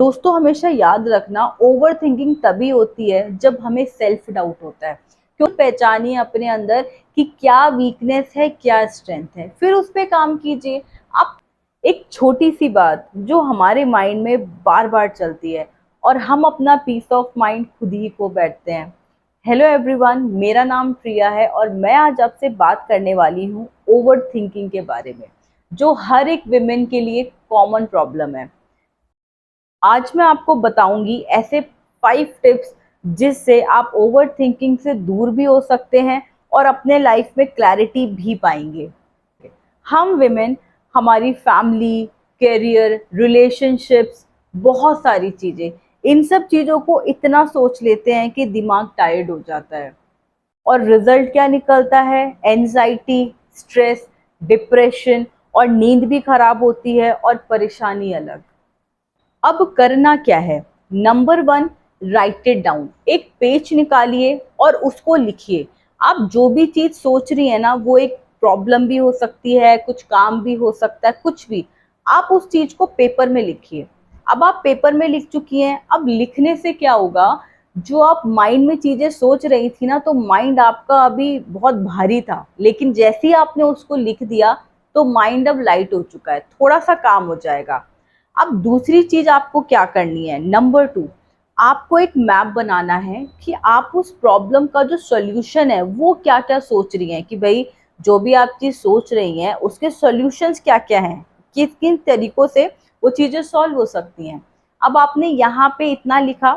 दोस्तों हमेशा याद रखना, ओवर थिंकिंग तभी होती है जब हमें सेल्फ डाउट होता है। क्यों? पहचानिए अपने अंदर कि क्या वीकनेस है, क्या स्ट्रेंथ है, फिर उस पे काम कीजिए। आप एक छोटी सी बात जो हमारे माइंड में बार बार चलती है और हम अपना पीस ऑफ माइंड खुद ही खो बैठते हैं। हेलो एवरीवन, मेरा नाम प्रिया है और मैं आज आपसे बात करने वाली हूँ ओवर थिंकिंग के बारे में, जो हर एक विमेन के लिए कॉमन प्रॉब्लम है। आज मैं आपको बताऊंगी ऐसे 5 टिप्स जिससे आप ओवर थिंकिंग से दूर भी हो सकते हैं और अपने लाइफ में क्लैरिटी भी पाएंगे। हम विमेन, हमारी फैमिली, करियर, रिलेशनशिप्स, बहुत सारी चीजें, इन सब चीजों को इतना सोच लेते हैं कि दिमाग टायर्ड हो जाता है। और रिजल्ट क्या निकलता है? एंजाइटी, स्ट्रेस, डिप्रेशन, और नींद भी खराब होती है और परेशानी अलग। अब करना क्या है? Number 1, right it down. एक पेज निकालिए और उसको लिखिए। आप जो भी चीज सोच रही है ना, वो एक प्रॉब्लम भी हो सकती है, कुछ काम भी हो सकता है, कुछ भी। आप उस चीज को पेपर में लिखिए। अब आप पेपर में लिख चुकी हैं, अब लिखने से क्या होगा? जो आप माइंड में चीजें सोच रही थी ना, तो माइंड आपका अभी बहुत भारी था, लेकिन जैसे ही आपने उसको लिख दिया तो माइंड अब लाइट हो चुका है, थोड़ा सा काम हो जाएगा। अब दूसरी चीज आपको क्या करनी है? नंबर 2, आपको एक मैप बनाना है कि आप उस प्रॉब्लम का जो सॉल्यूशन है वो क्या क्या सोच रही हैं, कि भाई जो भी आप चीज सोच रही हैं उसके सॉल्यूशंस क्या क्या हैं, किस किन तरीकों से वो चीजें सॉल्व हो सकती हैं। अब आपने यहाँ पे इतना लिखा।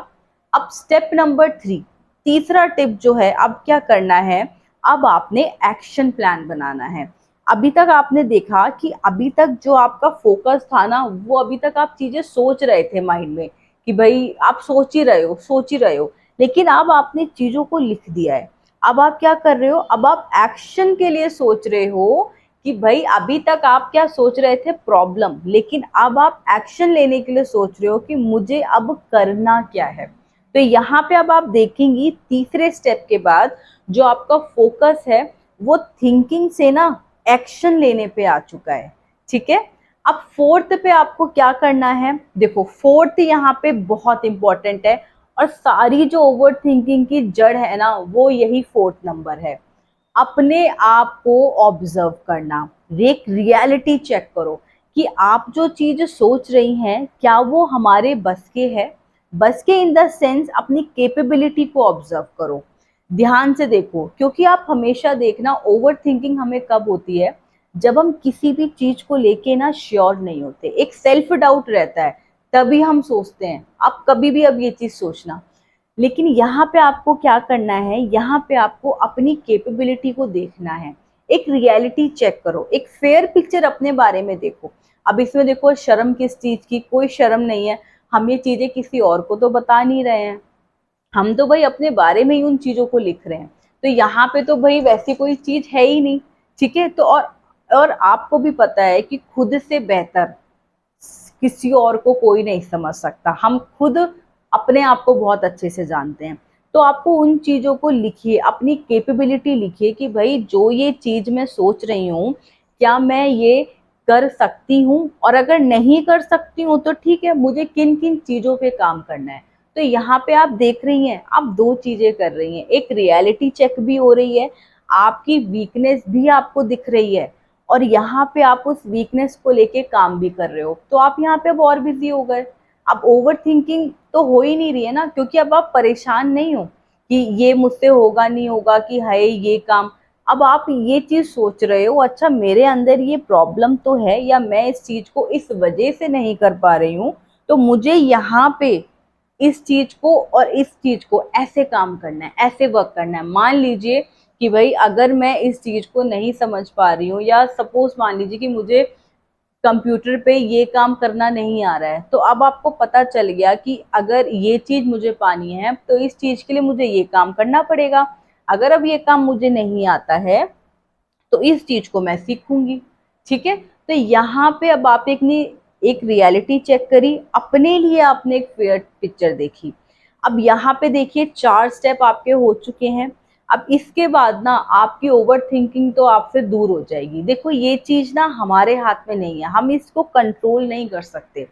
अब स्टेप नंबर 3, तीसरा टिप जो है, अब क्या करना है? अब आपने एक्शन प्लान बनाना है। अभी तक आपने देखा कि अभी तक जो आपका फोकस था ना, वो अभी तक आप चीजें सोच रहे थे माइंड में, कि भाई आप सोच ही रहे हो, सोच ही रहे हो, लेकिन अब आपने चीजों को लिख दिया है। अब आप क्या कर रहे हो? अब आप एक्शन के लिए सोच रहे हो कि भाई अभी तक आप क्या सोच रहे थे? प्रॉब्लम। लेकिन अब आप एक्शन लेने के लिए सोच रहे हो कि मुझे अब करना क्या है। तो यहाँ पे अब आप देखेंगी तीसरे स्टेप के बाद जो आपका फोकस है वो थिंकिंग से ना एक्शन लेने पे आ चुका है। ठीक है। अब फोर्थ पे आपको क्या करना है? देखो, फोर्थ यहाँ पे बहुत इंपॉर्टेंट है और सारी जो ओवर थिंकिंग की जड़ है ना, वो यही फोर्थ नंबर है। अपने आप को ऑब्जर्व करना, एक रियलिटी चेक करो कि आप जो चीज सोच रही हैं क्या वो हमारे बस के है। बस के इन द सेंस अपनी कैपेबिलिटी को ऑब्जर्व करो, ध्यान से देखो। क्योंकि आप हमेशा देखना, ओवर थिंकिंग हमें कब होती है? जब हम किसी भी चीज को लेके ना श्योर नहीं होते, एक सेल्फ डाउट रहता है, तभी हम सोचते हैं। आप कभी भी अब ये चीज सोचना। लेकिन यहाँ पे आपको क्या करना है? यहाँ पे आपको अपनी कैपेबिलिटी को देखना है। एक रियलिटी चेक करो, एक फेयर पिक्चर अपने बारे में देखो। अब इसमें देखो, शर्म किस चीज की? कोई शर्म नहीं है। हम ये चीजें किसी और को तो बता नहीं रहे हैं, हम तो भाई अपने बारे में ही उन चीजों को लिख रहे हैं। तो यहाँ पे तो भाई वैसी कोई चीज है ही नहीं। ठीक है। तो और आपको भी पता है कि खुद से बेहतर किसी और को कोई नहीं समझ सकता। हम खुद अपने आप को बहुत अच्छे से जानते हैं। तो आपको उन चीजों को लिखिए, अपनी कैपेबिलिटी लिखिए कि भाई जो ये चीज मैं सोच रही हूँ, क्या मैं ये कर सकती हूँ? और अगर नहीं कर सकती हूँ तो ठीक है, मुझे किन किन चीजों पे काम करना है। तो यहाँ पे आप देख रही हैं, आप दो चीजें कर रही हैं, एक रियलिटी चेक भी हो रही है, आपकी वीकनेस भी आपको दिख रही है, और यहाँ पे आप उस वीकनेस को लेके काम भी कर रहे हो। तो आप यहाँ पे अब और बिजी हो गए। अब ओवर थिंकिंग तो हो ही नहीं रही है ना, क्योंकि अब आप परेशान नहीं हो कि ये मुझसे होगा नहीं होगा, कि है ये काम। अब आप ये चीज सोच रहे हो, अच्छा मेरे अंदर ये प्रॉब्लम तो है, या मैं इस चीज को इस वजह से नहीं कर पा रही हूँ, तो मुझे यहाँ पे इस चीज को और इस चीज को ऐसे काम करना है, ऐसे वर्क करना है। मान लीजिए कि भाई अगर मैं इस चीज को नहीं समझ पा रही हूँ, या सपोज मान लीजिए कि मुझे कंप्यूटर पे ये काम करना नहीं आ रहा है, तो अब आपको पता चल गया कि अगर ये चीज मुझे पानी है तो इस चीज के लिए मुझे ये काम करना पड़ेगा। अगर अब ये काम मुझे नहीं आता है तो इस चीज को मैं सीखूंगी। ठीक है। तो यहाँ पे अब आप एक रियलिटी चेक करी, अपने लिए आपने एक फेयर पिक्चर देखी। अब यहाँ पे देखिए 4 स्टेप आपके हो चुके हैं। अब इसके बाद ना आपकी ओवर थिंकिंग तो आपसे दूर हो जाएगी। देखो, ये चीज ना हमारे हाथ में नहीं है, हम इसको कंट्रोल नहीं कर सकते।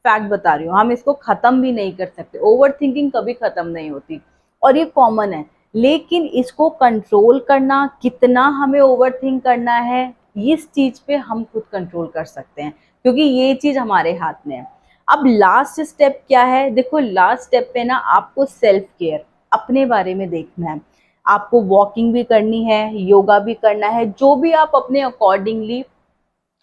फैक्ट बता रही हूँ, हम इसको खत्म भी नहीं कर सकते, ओवर थिंकिंग कभी खत्म नहीं होती और ये कॉमन है। लेकिन इसको कंट्रोल करना, कितना हमें ओवर थिंक करना है, इस चीज पे हम खुद कंट्रोल कर सकते हैं, क्योंकि ये चीज हमारे हाथ में है। अब लास्ट स्टेप क्या है, देखो लास्ट स्टेप पे ना आपको सेल्फ केयर, अपने बारे में देखना है। आपको वॉकिंग भी करनी है, योगा भी करना है, जो भी आप अपने अकॉर्डिंगली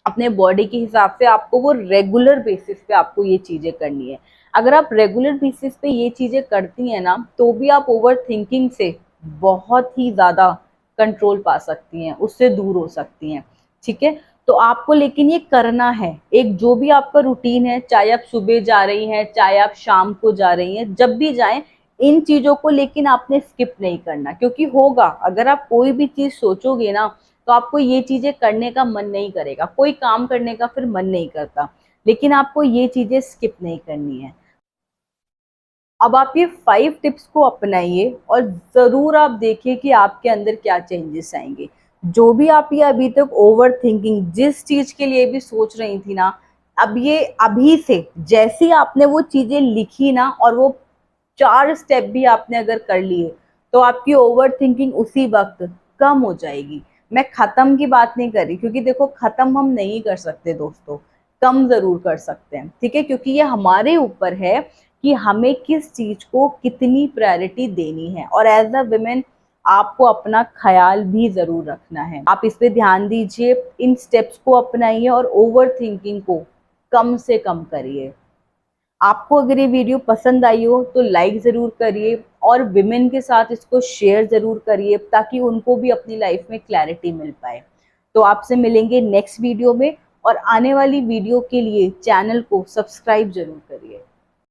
अपने बॉडी के हिसाब से आपको वो रेगुलर बेसिस पे आपको ये चीजें करनी है। अगर आप रेगुलर बेसिस पे ये चीजें करती हैं ना, तो भी आप ओवर थिंकिंग से बहुत ही ज्यादा कंट्रोल पा सकती हैं, उससे दूर हो सकती हैं। ठीक है, तो आपको लेकिन ये करना है। एक जो भी आपका रूटीन है, चाहे आप सुबह जा रही हैं, चाहे आप शाम को जा रही हैं, जब भी जाएं, इन चीजों को लेकिन आपने स्किप नहीं करना, क्योंकि होगा, अगर आप कोई भी चीज सोचोगे ना, तो आपको ये चीजें करने का मन नहीं करेगा, कोई काम करने का फिर मन नहीं करता। लेकिन आपको ये चीजें स्किप नहीं करनी है। अब आप ये 5 टिप्स को अपनाइए और जरूर आप देखिए कि आपके अंदर क्या चेंजेस आएंगे। जो भी आप ये अभी तक ओवर थिंकिंग जिस चीज के लिए भी सोच रही थी ना, अब ये अभी से जैसे ही आपने वो चीजें लिखी ना, और वो 4 स्टेप भी आपने अगर कर लिए, तो आपकी ओवर थिंकिंग उसी वक्त कम हो जाएगी। मैं खत्म की बात नहीं कर रही, क्योंकि देखो खत्म हम नहीं कर सकते दोस्तों, कम जरूर कर सकते हैं। ठीक है, क्योंकि ये हमारे ऊपर है कि हमें किस चीज को कितनी प्रायोरिटी देनी है। और एज अ वुमेन आपको अपना ख्याल भी जरूर रखना है। आप इस पे ध्यान दीजिए, इन स्टेप्स को अपनाइए और ओवर थिंकिंग को कम से कम करिए। आपको अगर ये वीडियो पसंद आई हो तो लाइक ज़रूर करिए, और विमेन के साथ इसको शेयर ज़रूर करिए, ताकि उनको भी अपनी लाइफ में क्लैरिटी मिल पाए। तो आपसे मिलेंगे नेक्स्ट वीडियो में, और आने वाली वीडियो के लिए चैनल को सब्सक्राइब ज़रूर करिए।